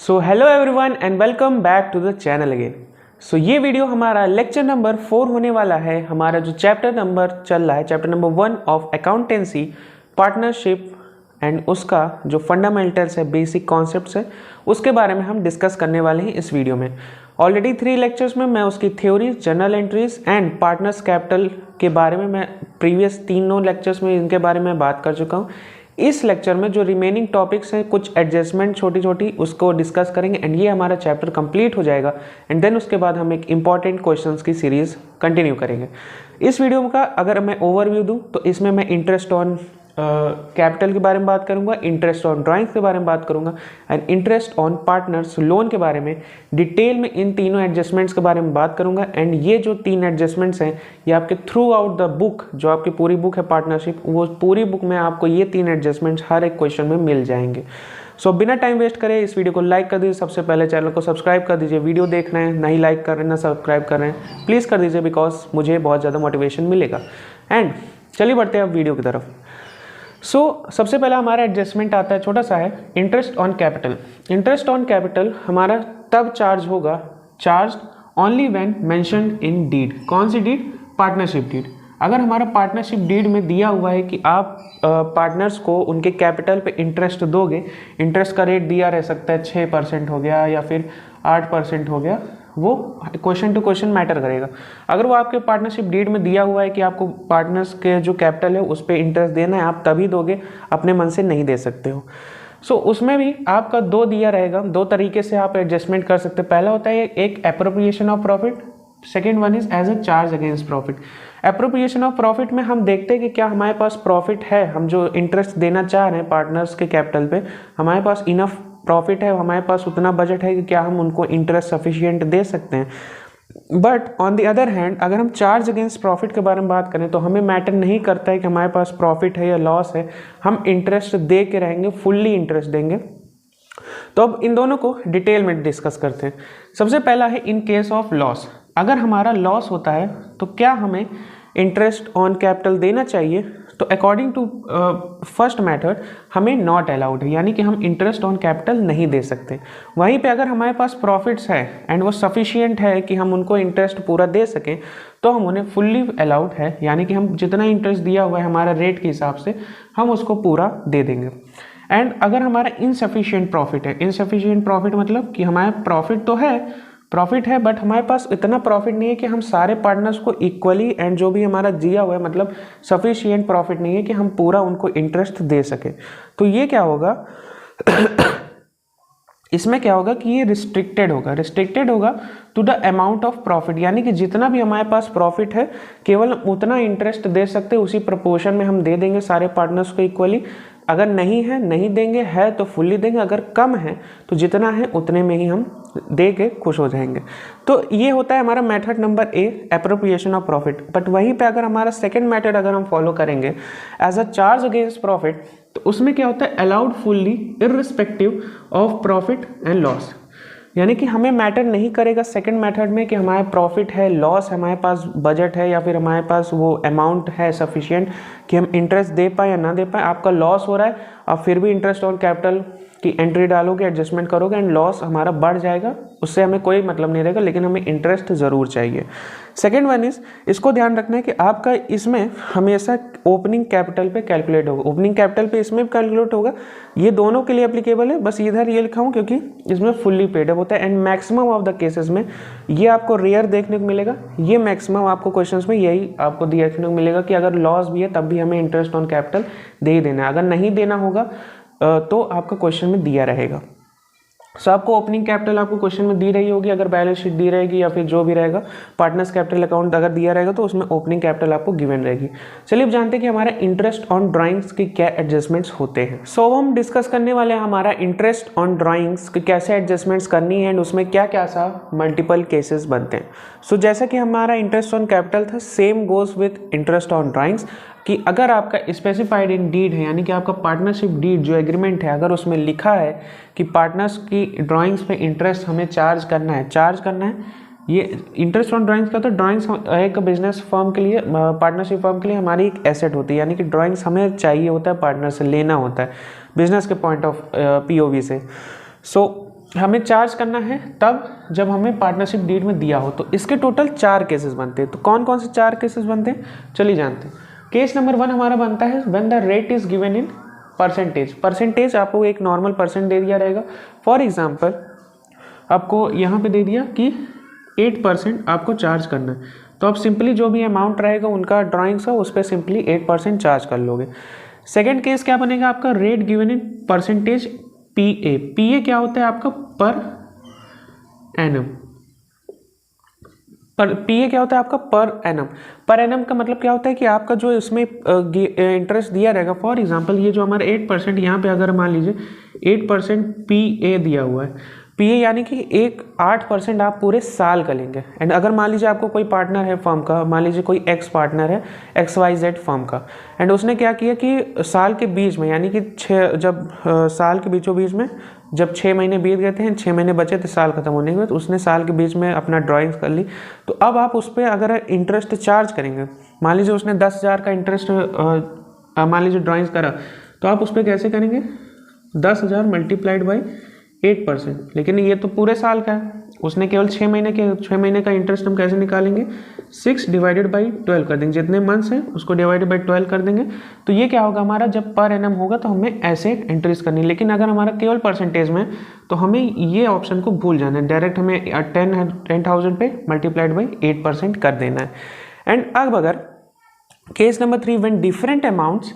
So hello everyone and welcome back to the channel again. So ये video हमारा lecture number 4 होने वाला है। हमारा जो चैप्टर नंबर चल रहा है, chapter number 1 of accountancy partnership and उसका जो फंडामेंटल्स है, बेसिक कॉन्सेप्ट्स है, उसके बारे में हम डिस्कस करने वाले हैं इस वीडियो में। ऑलरेडी 3 लेक्चर्स में मैं उसकी theories, journal entries and partners capital के बारे में मैं प्रीवियस 3 लेक्चर्स में इनके बारे में बात कर चुका हूँ। इस लेक्चर में जो रिमेनिंग टॉपिक्स हैं, कुछ एडजस्टमेंट छोटी छोटी, उसको डिस्कस करेंगे एंड ये हमारा चैप्टर कंप्लीट हो जाएगा एंड देन उसके बाद हम एक इंपॉर्टेंट क्वेश्चंस की सीरीज कंटिन्यू करेंगे। इस वीडियो का अगर मैं ओवरव्यू दूं तो इसमें मैं इंटरेस्ट ऑन कैपिटल के बारे में बात करूंगा, इंटरेस्ट ऑन ड्राइंग्स के बारे में बात करूंगा and interest on partners loan के बारे में डिटेल में इन तीनों एडजस्टमेंट्स के बारे में बात करूंगा। एंड ये जो 3 एडजस्टमेंट्स हैं ये आपके थ्रू आउट द बुक, जो आपकी पूरी बुक है पार्टनरशिप, वो पूरी बुक में आपको ये 3 एडजस्टमेंट्स हर एक क्वेश्चन में मिल जाएंगे। सो बिना टाइम वेस्ट करे इस वीडियो को लाइक कर दीजिए। सबसे पहले चैनल को सब्सक्राइब कर दीजिए। वीडियो देख रहे हैं, नहीं लाइक कर रहे हैं ना सब्सक्राइब कर रहे हैं, प्लीज़ कर दीजिए बिकॉज मुझे बहुत ज़्यादा मोटिवेशन मिलेगा। एंड चलिए बढ़ते हैं अब वीडियो की तरफ। सबसे पहला हमारा एडजस्टमेंट आता है, छोटा सा है, interest on capital. Interest on capital हमारा तब चार्ज होगा, charge only when mentioned in deed. कौन सी डीड? Partnership deed. अगर हमारा पार्टनरशिप डीड में दिया हुआ है कि आप पार्टनर्स को उनके कैपिटल पे इंटरेस्ट दोगे, इंटरेस्ट का रेट दिया रह सकता है 6% हो गया या फिर 8% हो गया, वो क्वेश्चन टू क्वेश्चन मैटर करेगा। अगर वो आपके पार्टनरशिप डीड में दिया हुआ है कि आपको पार्टनर्स के जो कैपिटल है उस पर इंटरेस्ट देना है, आप तभी दोगे, अपने मन से नहीं दे सकते हो। उसमें भी आपका 2 दिया रहेगा। 2 तरीके से आप एडजस्टमेंट कर सकते हैं। पहला होता है एक appropriation of profit, second one is as a charge against profit. Appropriation of profit में हम देखते हैं कि क्या हमारे पास प्रॉफिट है, हम जो इंटरेस्ट देना चाह रहे हैं पार्टनर्स के कैपिटल पे, हमारे पास इनफ प्रॉफिट है, हमारे पास उतना बजट है कि क्या हम उनको इंटरेस्ट सफिशिएंट दे सकते हैं। But on the other hand अगर हम चार्ज अगेंस्ट प्रॉफिट के बारे में बात करें तो हमें मैटर नहीं करता है कि हमारे पास प्रॉफिट है या लॉस है, हम इंटरेस्ट दे के रहेंगे, फुल्ली इंटरेस्ट देंगे। तो अब इन दोनों को डिटेल में डिस्कस करते हैं। सबसे पहला है इन केस ऑफ लॉस। अगर हमारा लॉस होता है तो क्या हमें इंटरेस्ट ऑन कैपिटल देना चाहिए? तो अकॉर्डिंग टू फर्स्ट मेथड हमें नॉट अलाउड है, यानी कि हम इंटरेस्ट ऑन कैपिटल नहीं दे सकते। वहीं पे अगर हमारे पास प्रॉफिट्स है एंड वो सफिशिएंट है कि हम उनको इंटरेस्ट पूरा दे सकें तो हम उन्हें फुल्ली अलाउड है, यानी कि हम जितना इंटरेस्ट दिया हुआ है हमारा रेट के हिसाब से हम उसको पूरा दे देंगे। एंड अगर हमारा इनसफिशिएंट प्रॉफिट है, इनसफिशिएंट प्रॉफिट मतलब कि हमारा प्रॉफिट है बट हमारे पास इतना प्रॉफिट नहीं है कि हम सारे पार्टनर्स को इक्वली एंड जो भी हमारा दिया हुआ है, मतलब सफिशिएंट प्रॉफिट नहीं है कि हम पूरा उनको इंटरेस्ट दे सके, तो ये क्या होगा इसमें क्या होगा कि ये रिस्ट्रिक्टेड होगा to the amount of profit, यानी कि जितना भी हमारे पास प्रॉफिट है केवल उतना इंटरेस्ट दे सकते, उसी प्रपोर्शन में हम दे देंगे सारे पार्टनर्स को इक्वली। अगर नहीं है नहीं देंगे, है तो फुल्ली देंगे, अगर कम है तो जितना है उतने में ही हम दे के खुश हो जाएंगे। तो ये होता है हमारा method number A, appropriation of profit. But वहीं पे अगर हमारा सेकंड मेथड अगर हम फॉलो करेंगे as a charge against profit, तो उसमें क्या होता है, allowed fully irrespective of profit and loss, यानी कि हमें मैटर नहीं करेगा सेकंड मेथड में कि हमारे प्रॉफिट है, लॉस है, हमारे पास बजट है या फिर हमारे पास वो अमाउंट है सफिशिएंट कि हम इंटरेस्ट दे पाए या ना दे पाए। आपका लॉस हो रहा है, आप फिर भी इंटरेस्ट ऑन कैपिटल की एंट्री डालोगे, एडजस्टमेंट करोगे एंड लॉस हमारा बढ़ जाएगा, उससे हमें कोई मतलब नहीं रहेगा, लेकिन हमें इंटरेस्ट ज़रूर चाहिए। सेकेंड वन इज, इसको ध्यान रखना है कि आपका इसमें हमेशा ओपनिंग कैपिटल पे कैलकुलेट होगा, ओपनिंग कैपिटल पे इसमें कैलकुलेट होगा। ये दोनों के लिए एप्लीकेबल है, बस इधर ये लिखा हूँ क्योंकि इसमें फुल्ली पेड अप होता है and maximum of the cases में ये आपको रेयर देखने को मिलेगा। ये मैक्सिमम आपको क्वेश्चंस में यही आपको देखने को मिलेगा कि अगर लॉस भी है तब भी हमें इंटरेस्ट ऑन कैपिटल दे ही देना है, अगर नहीं देना होगा तो आपका क्वेश्चन में दिया रहेगा। आपको ओपनिंग कैपिटल आपको क्वेश्चन में दी रही होगी, अगर बैलेंस शीट दी रहेगी या फिर जो भी रहेगा, पार्टनर्स कैपिटल अकाउंट अगर दिया रहेगा तो उसमें ओपनिंग कैपिटल आपको गिवन रहेगी। चलिए अब जानते हैं कि हमारा इंटरेस्ट ऑन ड्राइंग्स के क्या एडजस्टमेंट्स होते हैं। अब हम डिस्कस करने वाले हैं हमारा इंटरेस्ट ऑन ड्राइंग्स के कैसे एडजस्टमेंट्स करनी है एंड उसमें क्या क्या सा मल्टीपल केसेस बनते हैं। जैसा कि हमारा इंटरेस्ट ऑन कैपिटल था, same goes with interest on drawings कि अगर आपका स्पेसिफाइड इन डीड है, यानी कि आपका पार्टनरशिप डीड जो एग्रीमेंट है, अगर उसमें लिखा है कि पार्टनर्स की ड्राइंग्स पे इंटरेस्ट हमें चार्ज करना है, ये इंटरेस्ट ऑन ड्राइंग्स का, तो ड्राइंग्स एक बिजनेस फर्म के लिए, पार्टनरशिप फर्म के लिए हमारी एक एसेट होती है, यानी कि ड्राइंग्स हमें चाहिए होता है, पार्टनर से लेना होता है बिजनेस के पॉइंट ऑफ पीओवी से। हमें चार्ज करना है तब जब हमें पार्टनरशिप डीड में दिया हो। तो इसके टोटल 4 केसेस बनते हैं। तो कौन कौन से 4 केसेस बनते हैं चलिए जानते हैं। केस नंबर 1 हमारा बनता है when the rate is given in percentage. Percentage आपको एक नॉर्मल परसेंट दे दिया रहेगा। फॉर एग्जांपल आपको यहाँ पे दे दिया कि 8% आपको चार्ज करना है, तो आप सिंपली जो भी अमाउंट रहेगा उनका ड्राइंग्स का उस पर सिंपली 8% चार्ज कर लोगे। सेकेंड केस क्या बनेगा आपका, रेट गिवन इन परसेंटेज पीए। पीए क्या होता है आपका, पर एनम। पर पीए क्या होता है आपका, पर एनम। पर एनम का मतलब क्या होता है कि आपका जो इसमें इंटरेस्ट दिया रहेगा, फॉर एग्जांपल ये जो हमारा 8% यहाँ पे अगर मान लीजिए 8% पीए दिया हुआ है, पीए यानी कि 8% आप पूरे साल का लेंगे। एंड अगर मान लीजिए आपको कोई पार्टनर है फर्म का, मान लीजिए कोई एक्स पार्टनर है XYZ फर्म का, एंड उसने क्या किया कि साल के बीच में यानी कि साल के बीचों बीच में जब 6 महीने बीत गए थे, 6 महीने बचे थे साल खत्म होने के बाद, तो उसने साल के बीच में अपना ड्राइंग्स कर ली। तो अब आप उस पर अगर इंटरेस्ट चार्ज करेंगे, मान लीजिए उसने 10,000 का इंटरेस्ट मान लीजिए ड्राइंग्स करा, तो आप उस पर कैसे करेंगे, 10,000 मल्टीप्लाइड बाई 8%। लेकिन ये तो पूरे साल का है, उसने केवल 6 महीने का इंटरेस्ट हम कैसे निकालेंगे, 6 डिवाइडेड बाई 12 कर देंगे, जितने मंथ्स हैं उसको डिवाइडेड बाई 12 कर देंगे। तो ये क्या होगा हमारा, जब पर एनम होगा तो हमें ऐसे एंट्रीज करनी है। लेकिन अगर हमारा केवल परसेंटेज में, तो हमें ये ऑप्शन को भूल जाना है, डायरेक्ट हमें 10,000 पे मल्टीप्लाइड बाई 8% कर देना है। एंड अब अगर case number 3, when different amounts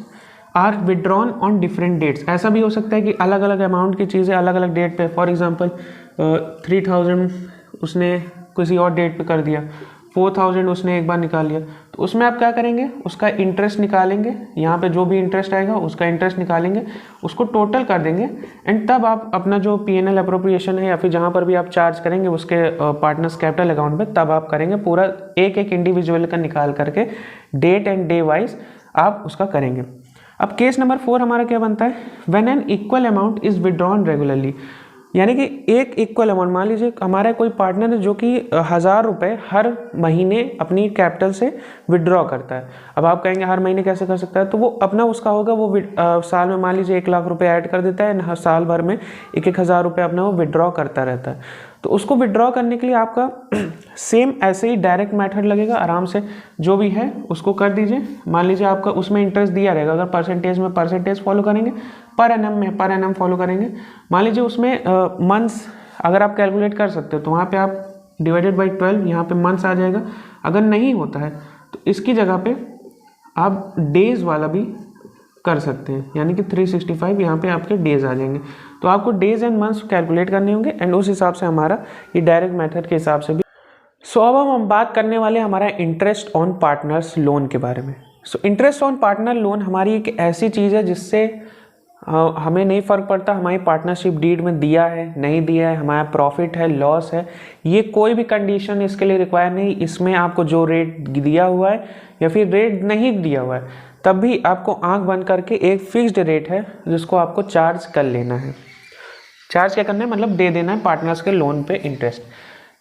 are withdrawn on different dates. ऐसा भी हो सकता है कि अलग अलग अमाउंट की चीज़ें अलग अलग डेट पे, फॉर एग्जांपल 3,000 उसने किसी और डेट पे कर दिया, 4,000 उसने एक बार निकाल लिया, तो उसमें आप क्या करेंगे, उसका इंटरेस्ट निकालेंगे, यहाँ पे जो भी इंटरेस्ट आएगा उसका इंटरेस्ट निकालेंगे, उसको टोटल कर देंगे। एंड तब आप अपना जो P&L अप्रोप्रिएशन है या फिर जहाँ पर भी आप चार्ज करेंगे उसके पार्टनर्स कैपिटल अकाउंट में, तब आप करेंगे पूरा एक एक इंडिविजुअल का निकाल करके डेट एंड डे वाइज आप उसका करेंगे। अब केस नंबर 4 हमारा क्या बनता है, when an equal amount is withdrawn regularly. यानी कि एक इक्वल अमाउंट, मान लीजिए हमारा कोई पार्टनर है जो कि 1,000 रुपये हर महीने अपनी कैपिटल से विड्रॉ करता है। अब आप कहेंगे हर महीने कैसे कर सकता है, तो वो अपना उसका होगा, वो साल में मान लीजिए 1 लाख रुपए ऐड कर देता है, हर साल भर में 1,000 रुपये अपना वो विड्रॉ करता रहता है। तो उसको विड्रॉ करने के लिए आपका सेम ऐसे ही डायरेक्ट मेथड लगेगा, आराम से जो भी है उसको कर दीजिए। मान लीजिए आपका उसमें इंटरेस्ट दिया रहेगा, अगर परसेंटेज में परसेंटेज फॉलो करेंगे, पर एनम में पर एनम फॉलो करेंगे। मान लीजिए उसमें मंथ्स अगर आप कैलकुलेट कर सकते हो तो वहाँ पे आप डिवाइडेड बाई 12 यहाँ पे मंथ्स आ जाएगा। अगर नहीं होता है तो इसकी जगह पे आप डेज वाला भी कर सकते हैं, यानी कि 365 यहाँ पे आपके डेज आ जाएंगे। तो आपको डेज एंड मंथ्स कैलकुलेट करने होंगे, एंड उस हिसाब से हमारा ये डायरेक्ट मेथड के हिसाब से भी। सो अब हम बात करने वाले हमारा इंटरेस्ट ऑन पार्टनर्स लोन के बारे में। So interest on partner loan हमारी एक ऐसी चीज़ है जिससे हमें नहीं फ़र्क पड़ता हमारी पार्टनरशिप डीड में दिया है नहीं दिया है, हमारा प्रॉफिट है लॉस है, ये कोई भी कंडीशन इसके लिए रिक्वायर नहीं। इसमें आपको जो रेट दिया हुआ है या फिर रेट नहीं दिया हुआ है, तब भी आपको आंख बंद करके एक फिक्स्ड रेट है जिसको आपको चार्ज कर लेना है। चार्ज क्या करना है, मतलब दे देना है पार्टनर्स के लोन पे इंटरेस्ट।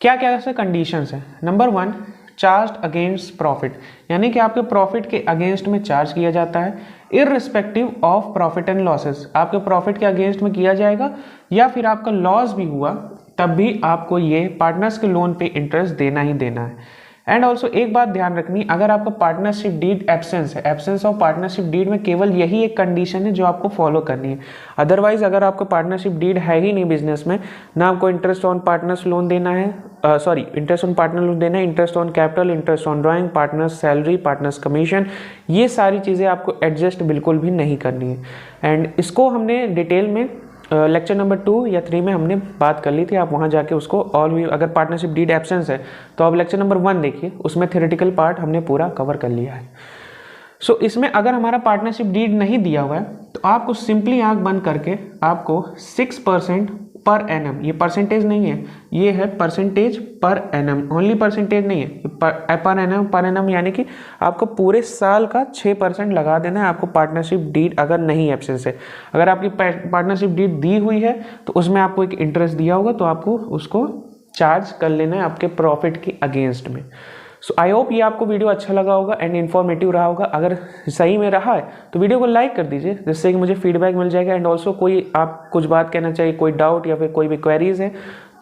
क्या क्या ऐसे कंडीशंस हैं, नंबर 1, चार्ज अगेंस्ट प्रॉफिट, यानी कि आपके प्रॉफिट के अगेंस्ट में चार्ज किया जाता है, irrespective of profit and losses. आपके प्रॉफिट के अगेंस्ट में किया जाएगा या फिर आपका लॉस भी हुआ तब भी आपको ये पार्टनर्स के लोन पे इंटरेस्ट देना ही देना है। एंड ऑल्सो एक बात ध्यान रखनी, अगर आपका पार्टनरशिप डीड एब्सेंस है, एब्सेंस ऑफ पार्टनरशिप डीड में केवल यही एक कंडीशन है जो आपको फॉलो करनी है। अदरवाइज अगर आपको पार्टनरशिप डीड है ही नहीं बिजनेस में, ना आपको इंटरेस्ट ऑन पार्टनर्स लोन देना है, इंटरेस्ट ऑन पार्टनर लोन देना है, interest on capital, interest on drawing, partners salary, partners commission, ये सारी चीज़ें आपको एडजस्ट बिल्कुल भी नहीं करनी है। एंड इसको हमने डिटेल में लेक्चर नंबर 2 या 3 में हमने बात कर ली थी, आप वहाँ जाके उसको और भी, अगर पार्टनरशिप डीड एब्सेंस है तो आप लेक्चर नंबर 1 देखिए, उसमें थ्योरेटिकल पार्ट हमने पूरा कवर कर लिया है। सो इसमें अगर हमारा पार्टनरशिप डीड नहीं दिया हुआ है तो आपको सिंपली आंख बंद करके आपको 6% पर एनम, ये परसेंटेज नहीं है, ये है percentage per annum, only percentage नहीं है, पर एनम यानी कि आपको पूरे साल का 6% लगा देना है आपको पार्टनरशिप डीड अगर नहीं एब्सेंस है। अगर आपकी पार्टनरशिप डीड दी हुई है तो उसमें आपको एक इंटरेस्ट दिया होगा तो आपको उसको चार्ज कर लेना है आपके प्रॉफिट के अगेंस्ट में। सो आई होप ये आपको वीडियो अच्छा लगा होगा एंड इन्फॉर्मेटिव रहा होगा। अगर सही में रहा है तो वीडियो को लाइक कर दीजिए, जिससे कि मुझे फीडबैक मिल जाएगा। एंड ऑल्सो कोई आप कुछ बात कहना चाहिए, कोई डाउट या फिर कोई भी क्वेरीज है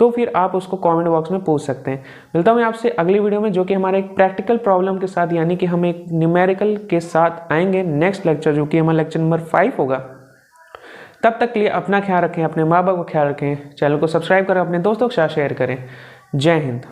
तो फिर आप उसको कमेंट बॉक्स में पूछ सकते हैं। मिलता हूँ मैं आपसे अगली वीडियो में, जो कि हमारे एक प्रैक्टिकल प्रॉब्लम के साथ, यानी कि हम एक न्यूमेरिकल के साथ आएंगे नेक्स्ट लेक्चर, जो कि हमारा लेक्चर नंबर 5 होगा। तब तक के लिए अपना ख्याल रखें, अपने माँ बाप का ख्याल रखें, चैनल को सब्सक्राइब करें, अपने दोस्तों के साथ शेयर करें। जय हिंद।